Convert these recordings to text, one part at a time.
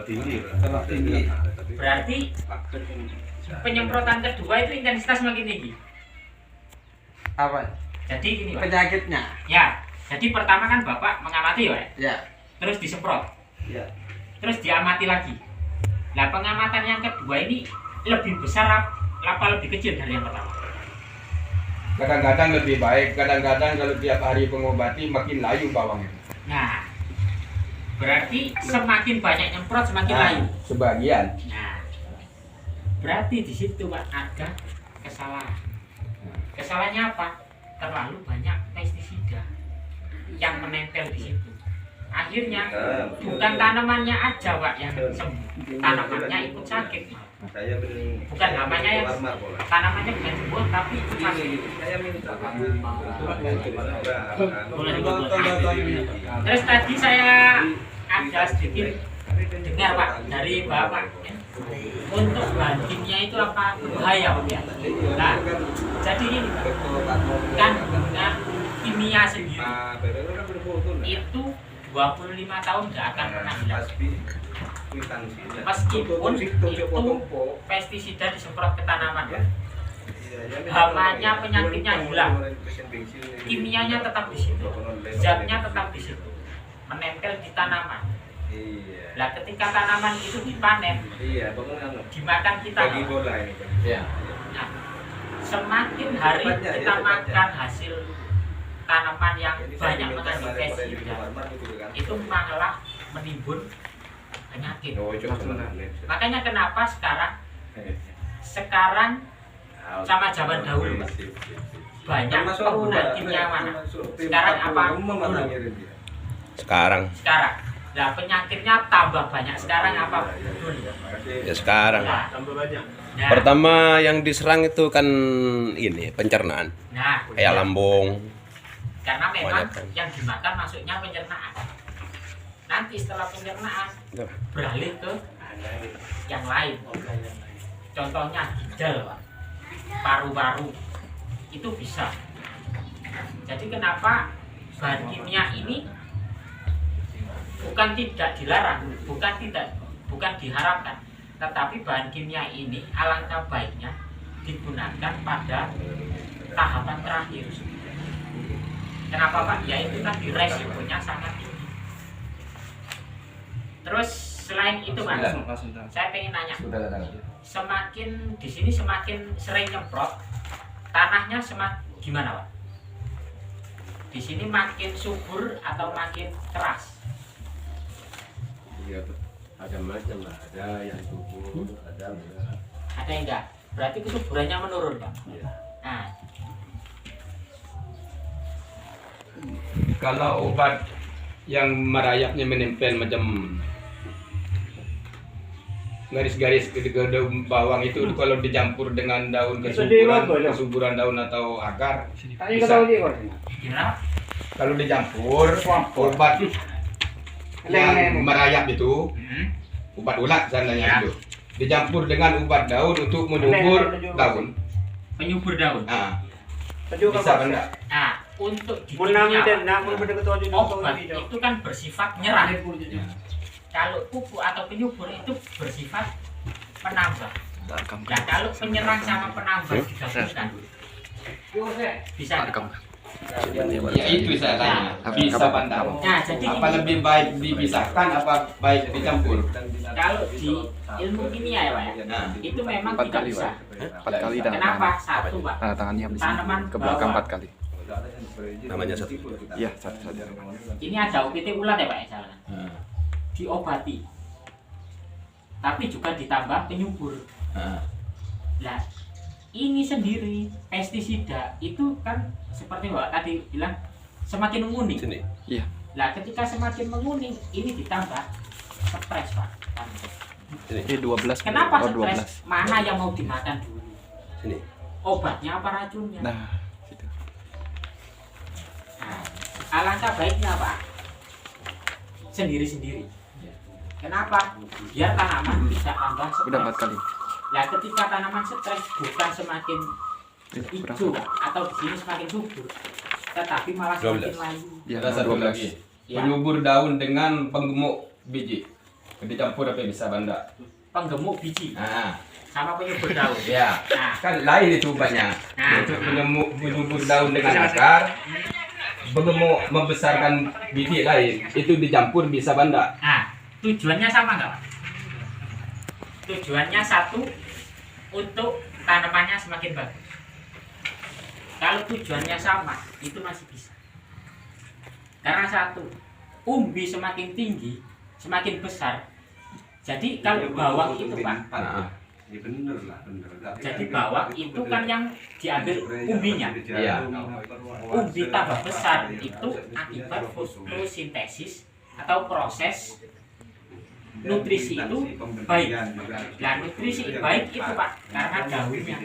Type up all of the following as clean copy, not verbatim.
tinggi. Berarti penyemprotan kedua itu intensitas makin tinggi. Apa? Jadi gini, Pak. Penyakitnya. Ya, jadi pertama kan Bapak mengamati, Pak. Ya. Terus disemprot. Ya. Terus diamati lagi. Nah, pengamatan yang kedua ini lebih besar apa lebih kecil dari yang pertama? Kadang-kadang lebih baik, kadang-kadang kalau tiap hari pengobati makin layu bawangnya. Nah, berarti semakin banyak nyemprot semakin layu. Sebagian. Nah, berarti di situ Pak ada kesalahan. Kesalahannya apa? Terlalu banyak pestisida yang menempel di situ. Akhirnya bukan tanamannya aja Pak yang sembuh, tanamannya ikut sakit. Bukan namanya yang tanamannya bukan sembuh tapi ikut sakit. Terus tadi saya ada sedikit dengar Pak dari Bapak untuk bahan kimia itu apa berbahaya Pak ya? Nah, jadi ini Pak, kan dengan kimia sendiri itu 25 tahun nggak akan pernah hilang. Meskipun itu pestisida disemprot ke tanaman, hamanya penyakitnya hilang, kimianya tetap di situ, zatnya tetap di situ, menempel di tanaman. Nah, ketika tanaman itu dipanen, dimakan kita. Nah, semakin hari kita makan hasil tanaman yang banyak mengandung pestisida, itu malah menimbun penyakit. Makanya kenapa sekarang sama zaman dahulu banyak penggunaan kimia mana? Sekarang apa? Sekarang. Nah, penyakitnya tambah banyak sekarang apa? Ya sekarang. Nah, Pertama yang diserang itu kan ini pencernaan. Nah, Kayak lambung. karena memang Banyak. yang dimakan masuknya pencernaan. Nanti setelah pencernaan beralih ke yang lain. Contohnya ginjal, Pak. Paru-paru itu bisa. Jadi kenapa bahan kimia ini bukan tidak dilarang, bukan diharapkan, tetapi bahan kimia ini alangkah baiknya digunakan pada tahapan terakhir. Kenapa Pak? Ya itu tadi resikonya sangat tinggi. Terus selain itu Mas, saya pengen nanya, semakin di sini semakin sering nyemprot, tanahnya semakin gimana Pak? Di sini makin subur atau makin keras? Iya, ada macam, ada yang subur, ada enggak. Ada yang enggak? Berarti kesuburannya menurun Pak. Iya. Nah, Kalau obat yang merayapnya menempel macam garis-garis ke daun bawang itu kalau dicampur dengan daun kesuburan daun atau akar bisa. gimana? Kalau dicampur obat yang merayap itu obat ulat Ya. seandainya itu dicampur dengan obat daun untuk menyubur daun. Penyubur daun. Nah, bisa enggak? Nah, untuk di kimia, Pak, obat itu kan bersifat nyerah. Kalau pupuk atau penyubur itu bersifat penambah. Nah, kalau penyerang sama penambah digabungkan, bisa. Ya itu saya tanya. Bisa pandang. Nah, jadi Apa gini, lebih baik dipisahkan apa baik dicampur? kalau di ilmu kimia ya Pak ya, Nah, itu memang 4 tidak kali, bisa. Pak. 4 kali dah. Kenapa? Satu Pak, Tangannya habis Tanaman ke belakang bawah. 4 kali. Namanya satu. Iya, satu saja. ini ada OPT ulat ya Pak ya jalan. Diobati, tapi juga ditambah penyubur. Nah, ini sendiri pestisida itu kan seperti Bapak tadi bilang semakin menguning. Sini. Iya. Nah, ketika semakin menguning ini ditambah stres Pak. Ini 12. Kenapa Oh, stres? 12. Mana yang mau dimakan dulu? Sini. Obatnya apa racunnya? Nah, situ. Nah, alangkah baiknya Pak sendiri-sendiri. Kenapa? Biar tanaman tidak tambah stres. Udah 4 kali. Nah, ketika tanaman stres bukan semakin hijau atau di sini semakin subur, tetapi malah semakin 12. layu. Iya, Ada satu 12. lagi. Ya. Penyubur daun dengan penggemuk biji. Dicampur apa bisa banda? Penggemuk biji Nah, sama penyubur daun. ya. Nah, Kan lain itu obatnya. Nah. Untuk menyubur daun dengan akar, belum membesarkan biji lain. Itu dicampur bisa banda. nah, tujuannya sama nggak Pak? Tujuannya satu, untuk tanamannya semakin bagus. Kalau tujuannya sama, itu masih bisa. Karena satu, umbi semakin tinggi, semakin besar. Jadi kalau bawang itu Pak, Nah, Ya bener lah, bener. jadi bawang itu kan yang diambil umbinya. Iya. Umbi tambah besar itu akibat fotosintesis atau proses nutrisi itu baik. Nah, nutrisi baik itu Pak karena daunnya.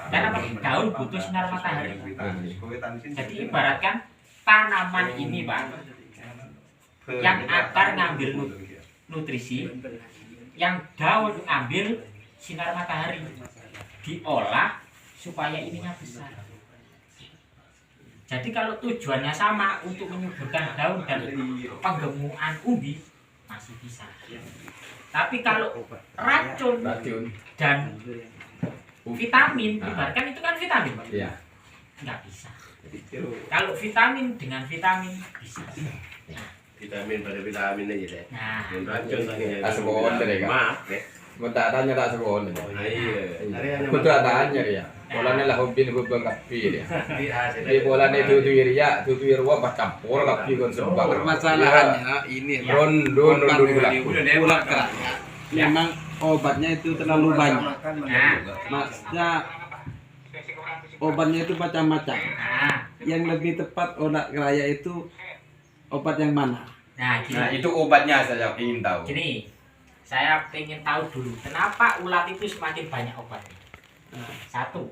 Karena apa? Daun butuh sinar matahari. Jadi ibaratkan tanaman ini Pak, yang akar ngambil nutrisi, yang daun ambil sinar matahari, diolah supaya ininya besar. Jadi kalau tujuannya sama untuk menyuburkan daun dan penggemukan umbi masih bisa. Tapi kalau racun dan vitamin, ibaratkan itu kan vitamin, Pak. Iya. Nggak bisa. Kalau vitamin dengan vitamin bisa. Vitamin pada vitamin aja deh. Nah, Yang racun tadi. Asbon deh, Kak. Maaf deh. Minta tanya tak sebon. Iya. Betul tanya ya. Bolanya lah hobi nih bang kapi dia. Di bola nih tuh ya, tuh irwa bercampur kapi kon sebab. Permasalahannya ini Rondo ulat gula. keraknya. Memang obatnya itu terlalu banyak. nah, Maksudnya obatnya itu macam-macam. nah, Yang lebih tepat obat keraya itu obat yang mana? nah, Nah, gini, itu obatnya saya ingin tahu. gini, saya pengen tahu dulu kenapa ulat itu semakin banyak obatnya. Satu,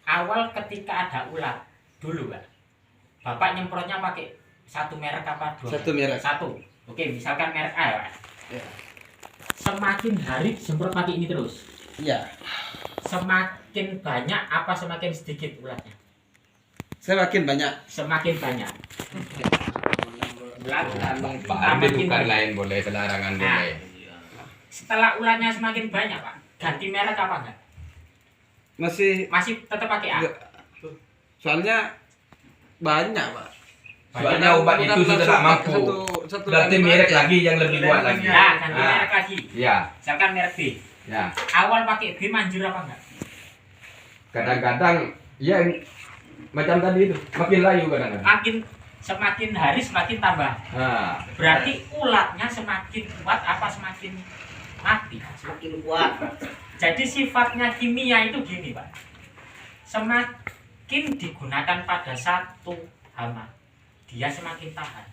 awal ketika ada ulat dulu Pak, Bapak nyemprotnya pakai satu merek apa dua? Satu merek. Satu. Oke, misalkan merek A ya Pak. Ya. Semakin hari disemprot pakai ini terus. Iya. Semakin banyak apa semakin sedikit ulatnya? Semakin banyak. Semakin banyak. Ulat Pak tukar lain boleh, selarangan boleh. setelah ulatnya semakin banyak Pak, ganti merek apa enggak? Masih Masih tetap pakai A. enggak. Soalnya banyak, Pak. Soalnya obat itu sudah tak mampu. Satu Berarti merek lagi yang lebih kuat lagi. Ya, ganti Nah, merek lagi. ya, Misalkan merek B. ya. Awal pakai B manjur apa enggak? Kadang-kadang ya macam tadi itu makin layu kadang-kadang. Makin semakin hari semakin tambah. Nah, Berarti ulatnya semakin kuat apa semakin mati? Semakin kuat. Jadi sifatnya kimia itu gini Pak, semakin digunakan pada satu hama, dia semakin tahan.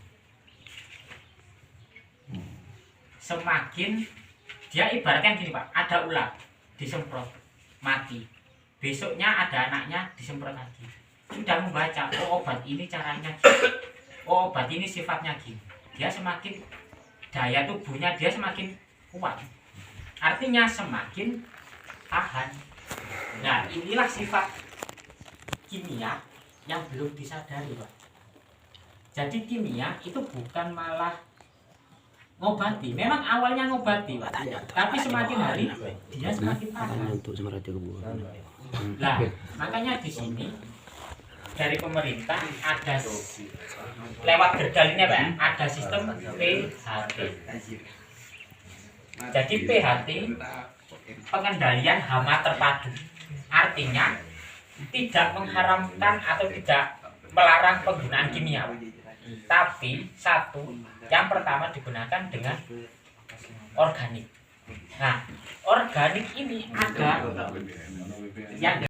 Semakin dia ibaratkan gini Pak, ada ulat disemprot mati, besoknya ada anaknya disemprot lagi, sudah membaca oh obat ini caranya gini, oh obat ini sifatnya gini, dia semakin daya tubuhnya dia semakin kuat, artinya semakin tahan. Nah, inilah sifat kimia yang belum disadari Pak. Jadi kimia itu bukan malah ngobati, memang awalnya ngobati Pak, tapi semakin hari dia semakin tahan. Nah, makanya di sini dari pemerintah ada lewat gerdal ini Pak, ada sistem PHT. Jadi PHT pengendalian hama terpadu, artinya tidak mengharamkan atau tidak melarang penggunaan kimia, tapi satu, yang pertama digunakan dengan organik. Nah, organik ini ada yang